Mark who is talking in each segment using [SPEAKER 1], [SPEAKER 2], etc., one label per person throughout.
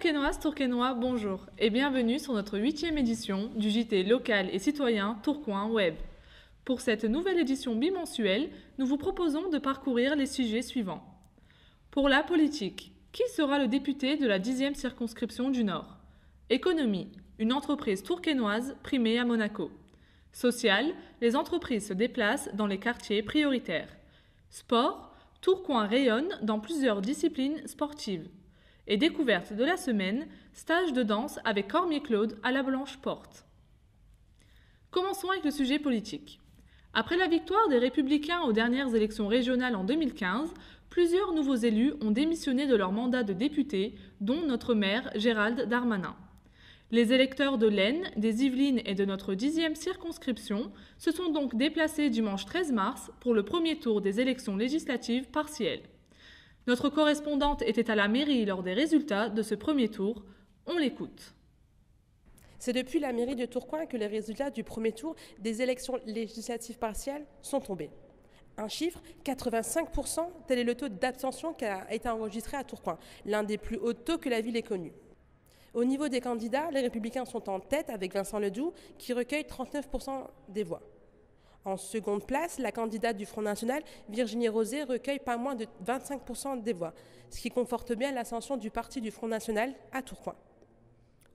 [SPEAKER 1] Tourquenoises, Tourquenois, bonjour et bienvenue sur notre 8e édition du JT local et citoyen Tourcoing Web. Pour cette nouvelle édition bimensuelle, nous vous proposons de parcourir les sujets suivants. Pour la politique, qui sera le député de la 10e circonscription du Nord? Économie, une entreprise tourquenoise primée à Monaco. Social, les entreprises se déplacent dans les quartiers prioritaires. Sport, Tourcoing rayonne dans plusieurs disciplines sportives. Et découverte de la semaine, stage de danse avec Cormier-Claude à la Blanche-Porte. Commençons avec le sujet politique. Après la victoire des Républicains aux dernières élections régionales en 2015, plusieurs nouveaux élus ont démissionné de leur mandat de député, dont notre maire Gérald Darmanin. Les électeurs de l'Aisne, des Yvelines et de notre 10e circonscription se sont donc déplacés dimanche 13 mars pour le premier tour des élections législatives partielles. Notre correspondante était à la mairie lors des résultats de ce premier tour. On l'écoute.
[SPEAKER 2] C'est depuis la mairie de Tourcoing que les résultats du premier tour des élections législatives partielles sont tombés. Un chiffre, 85%, tel est le taux d'abstention qui a été enregistré à Tourcoing, l'un des plus hauts taux que la ville ait connu. Au niveau des candidats, les Républicains sont en tête avec Vincent Ledoux qui recueille 39% des voix. En seconde place, la candidate du Front National, Virginie Rosé, recueille pas moins de 25% des voix, ce qui conforte bien l'ascension du parti du Front National à Tourcoing.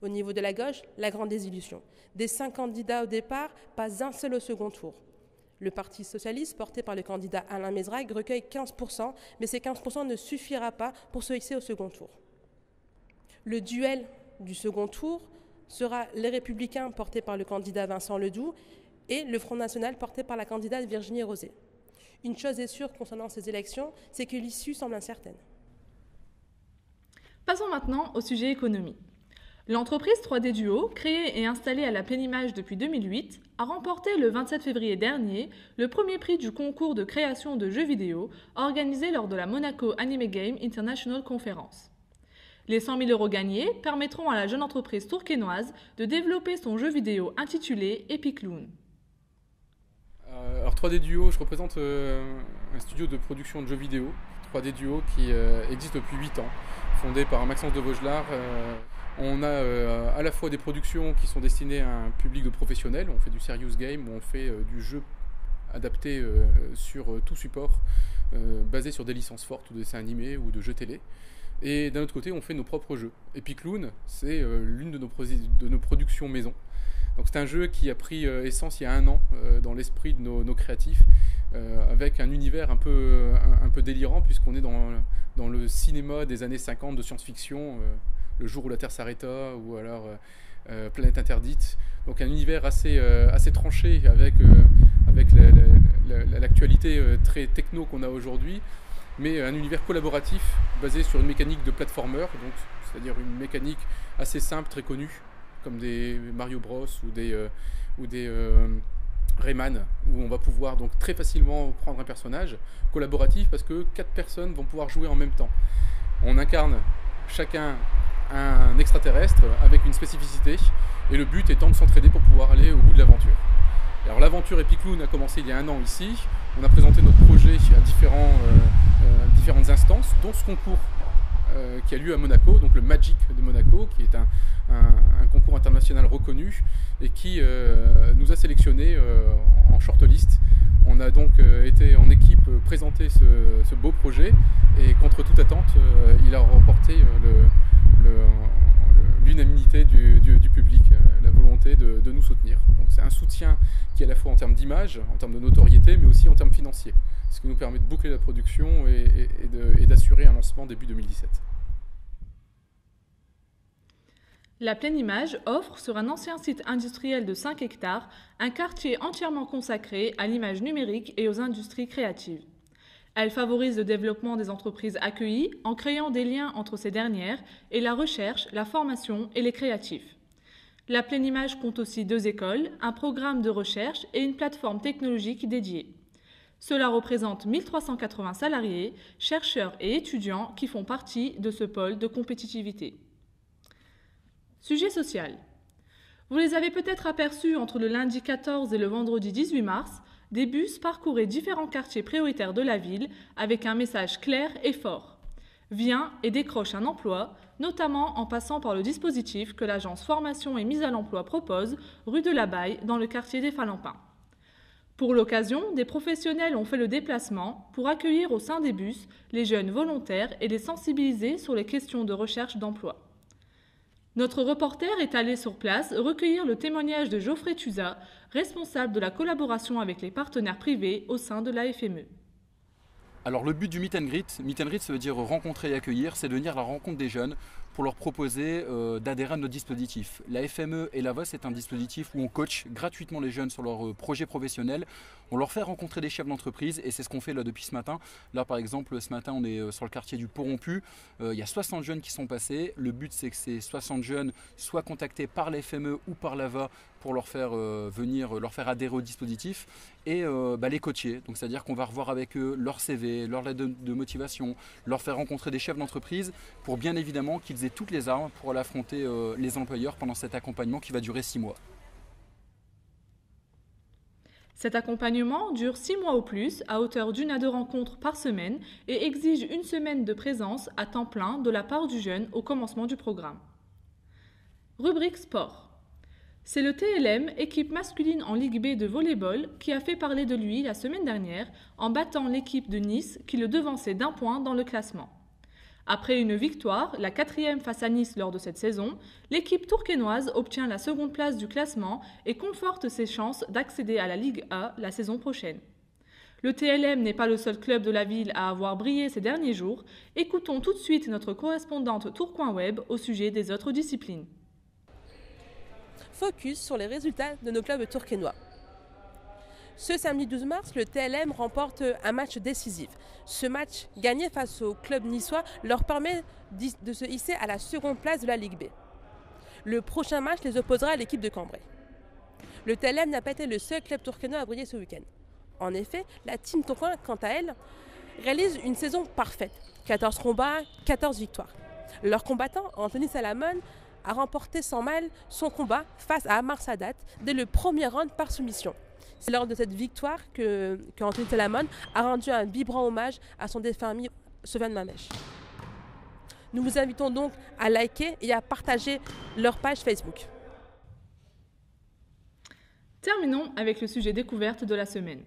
[SPEAKER 2] Au niveau de la gauche, la grande désillusion. Des 5 candidats au départ, pas un seul au second tour. Le Parti socialiste, porté par le candidat Alain Mézrague, recueille 15%, mais ces 15% ne suffira pas pour se hisser au second tour. Le duel du second tour sera les Républicains, portés par le candidat Vincent Ledoux, et le Front National porté par la candidate Virginie Rosé. Une chose est sûre concernant ces élections, c'est que l'issue semble incertaine.
[SPEAKER 1] Passons maintenant au sujet économie. L'entreprise 3D Duo, créée et installée à la Pleine Image depuis 2008, a remporté le 27 février dernier le premier prix du concours de création de jeux vidéo organisé lors de la Monaco Anime Game International Conference. Les 100 000 € gagnés permettront à la jeune entreprise tourquenoise de développer son jeu vidéo intitulé Epic Loon.
[SPEAKER 3] Alors 3D Duo, je représente un studio de production de jeux vidéo, 3D Duo, qui existe depuis 8 ans, fondé par Maxence de Vaugelard. On a à la fois des productions qui sont destinées à un public de professionnels, on fait du serious game, on fait du jeu adapté sur tout support, basé sur des licences fortes ou de dessins animés ou de jeux télé. Et d'un autre côté, on fait nos propres jeux. Epic Loon, c'est l'une de nos productions maison. Donc c'est un jeu qui a pris essence il y a 1 an dans l'esprit de nos créatifs, avec un univers un peu délirant, puisqu'on est dans le cinéma des années 50 de science-fiction, Le jour où la Terre s'arrêta, ou alors Planète interdite. Donc un univers assez tranché avec l'actualité très techno qu'on a aujourd'hui, mais un univers collaboratif basé sur une mécanique de platformer, c'est-à-dire une mécanique assez simple, très connue, comme des Mario Bros ou des Rayman, où on va pouvoir donc très facilement prendre un personnage collaboratif parce que 4 personnes vont pouvoir jouer en même temps. On incarne chacun un extraterrestre avec une spécificité, et le but étant de s'entraider pour pouvoir aller au bout de l'aventure. Alors l'aventure Epic Loon a commencé il y a 1 an ici. On a présenté notre projet à différentes instances, dont ce concours qui a lieu à Monaco, donc le Magic de Monaco, qui est un concours international reconnu et qui nous a sélectionnés en shortlist. On a donc été en équipe présenter ce beau projet, et contre toute attente, il a remporté l'unanimité du public, la volonté de nous soutenir. Donc c'est un soutien qui est à la fois en termes d'image, en termes de notoriété, mais aussi en termes financiers, ce qui nous permet de boucler la production et d'assurer un lancement début 2017.
[SPEAKER 1] La Pleine Image offre sur un ancien site industriel de 5 hectares un quartier entièrement consacré à l'image numérique et aux industries créatives. Elle favorise le développement des entreprises accueillies en créant des liens entre ces dernières et la recherche, la formation et les créatifs. La Pleine Image compte aussi 2 écoles, un programme de recherche et une plateforme technologique dédiée. Cela représente 1380 salariés, chercheurs et étudiants qui font partie de ce pôle de compétitivité. Sujet social. Vous les avez peut-être aperçus entre le lundi 14 et le vendredi 18 mars, des bus parcouraient différents quartiers prioritaires de la ville avec un message clair et fort. vient et décroche un emploi, notamment en passant par le dispositif que l'agence Formation et Mise à l'Emploi propose, rue de la Baille, dans le quartier des Falampins. Pour l'occasion, des professionnels ont fait le déplacement pour accueillir au sein des bus les jeunes volontaires et les sensibiliser sur les questions de recherche d'emploi. Notre reporter est allé sur place recueillir le témoignage de Geoffrey Tuza, responsable de la collaboration avec les partenaires privés au sein de la FME.
[SPEAKER 4] Alors le but du meet and greet ça veut dire rencontrer et accueillir, c'est de venir à la rencontre des jeunes pour leur proposer d'adhérer à notre dispositif. La FME et l'AVA, c'est un dispositif où on coach gratuitement les jeunes sur leurs projets professionnels. On leur fait rencontrer des chefs d'entreprise et c'est ce qu'on fait là depuis ce matin. Là par exemple, ce matin on est sur le quartier du Pont-Rompu. Il y a 60 jeunes qui sont passés. Le but c'est que ces 60 jeunes soient contactés par la FME ou par l'AVA pour leur faire leur faire adhérer au dispositif et les coacher. Donc c'est-à-dire qu'on va revoir avec eux leur CV, leur lettre de motivation, leur faire rencontrer des chefs d'entreprise pour bien évidemment qu'ils aient toutes les armes pour aller affronter les employeurs pendant cet accompagnement qui va durer 6 mois.
[SPEAKER 1] Cet accompagnement dure 6 mois ou plus, à hauteur d'1 à 2 rencontres par semaine et exige 1 semaine de présence à temps plein de la part du jeune au commencement du programme. Rubrique sport. C'est le TLM, équipe masculine en Ligue B de volley-ball, qui a fait parler de lui la semaine dernière en battant l'équipe de Nice qui le devançait d'1 point dans le classement. Après une victoire, la 4e face à Nice lors de cette saison, l'équipe tourquenoise obtient la 2e place du classement et conforte ses chances d'accéder à la Ligue A la saison prochaine. Le TLM n'est pas le seul club de la ville à avoir brillé ces derniers jours. Écoutons tout de suite notre correspondante Tourcoing Web au sujet des autres disciplines.
[SPEAKER 2] Focus sur les résultats de nos clubs tourquenois. Ce samedi 12 mars, le TLM remporte un match décisif. Ce match, gagné face au club niçois, leur permet de se hisser à la 2e place de la Ligue B. Le prochain match les opposera à l'équipe de Cambrai. Le TLM n'a pas été le seul club tourquenois à briller ce week-end. En effet, la team Tourcoing, quant à elle, réalise une saison parfaite. 14 combats, 14 victoires. Leur combattant, Anthony Salamone, a remporté sans mal son combat face à Amar Sadat dès le premier round par soumission. C'est lors de cette victoire qu'Anthony Salamone a rendu un vibrant hommage à son défunt ami Sofiane Mamèche. Nous vous invitons donc à liker et à partager leur page Facebook.
[SPEAKER 1] Terminons avec le sujet découverte de la semaine.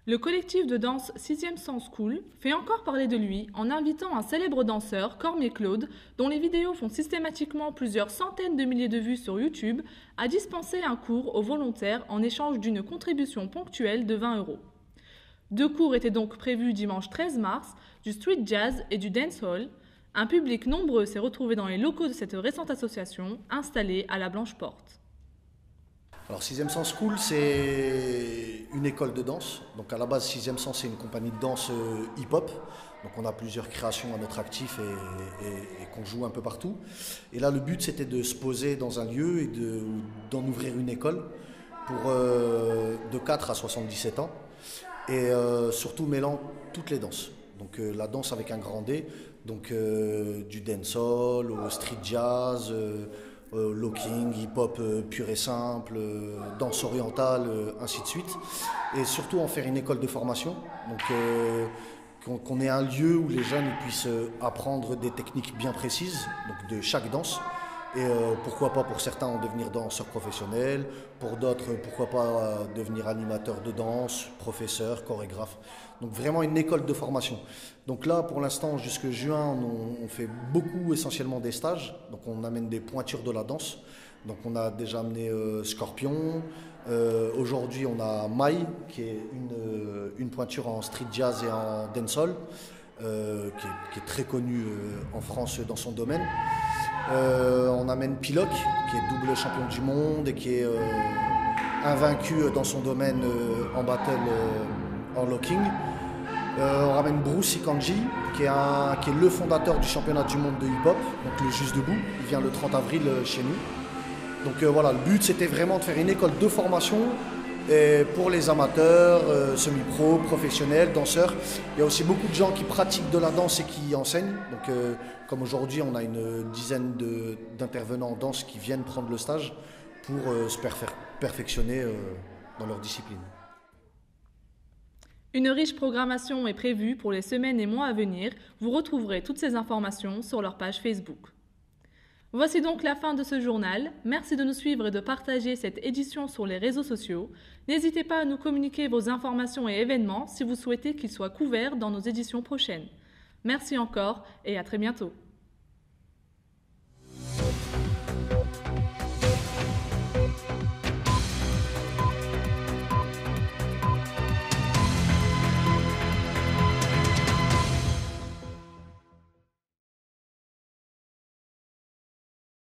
[SPEAKER 1] Le collectif de danse 6e Sens School fait encore parler de lui en invitant un célèbre danseur, Cormier Claude, dont les vidéos font systématiquement plusieurs centaines de milliers de vues sur YouTube, à dispenser un cours aux volontaires en échange d'une contribution ponctuelle de 20 €. 2 cours étaient donc prévus dimanche 13 mars, du street jazz et du dancehall. Un public nombreux s'est retrouvé dans les locaux de cette récente association, installée à la Blanche Porte.
[SPEAKER 5] Alors 6e Sens School, c'est une école de danse. Donc à la base, 6e Sens, c'est une compagnie de danse hip-hop. Donc on a plusieurs créations à notre actif et qu'on joue un peu partout. Et là, le but, c'était de se poser dans un lieu et d'en ouvrir une école pour de 4 à 77 ans. Et surtout mêlant toutes les danses. Donc la danse avec un grand D, donc du dancehall au street jazz, locking, hip-hop pur et simple, danse orientale, ainsi de suite. Et surtout en faire une école de formation, donc qu'on ait un lieu où les jeunes puissent apprendre des techniques bien précises, donc de chaque danse. Et pourquoi pas pour certains en devenir danseur professionnel, pour d'autres pourquoi pas devenir animateur de danse, professeur, chorégraphe. Donc vraiment une école de formation. Donc là pour l'instant jusque juin on fait beaucoup essentiellement des stages. Donc on amène des pointures de la danse. Donc on a déjà amené Scorpion. Aujourd'hui on a Mai qui est une pointure en street jazz et en dancehall qui est très connue en France dans son domaine. On amène Piloc, qui est double champion du monde et qui est invaincu dans son domaine en battle en locking. On ramène Bruce Ikanji, qui est le fondateur du championnat du monde de hip-hop, donc le Juste Debout. Il vient le 30 avril chez nous. Donc voilà, le but c'était vraiment de faire une école de formation pour les amateurs, semi-pro, professionnels, danseurs. Il y a aussi beaucoup de gens qui pratiquent de la danse et qui enseignent. Donc, comme aujourd'hui, on a une dizaine d'intervenants en danse qui viennent prendre le stage pour se perfectionner dans leur discipline.
[SPEAKER 1] Une riche programmation est prévue pour les semaines et mois à venir. Vous retrouverez toutes ces informations sur leur page Facebook. Voici donc la fin de ce journal. Merci de nous suivre et de partager cette édition sur les réseaux sociaux. N'hésitez pas à nous communiquer vos informations et événements si vous souhaitez qu'ils soient couverts dans nos éditions prochaines. Merci encore et à très bientôt.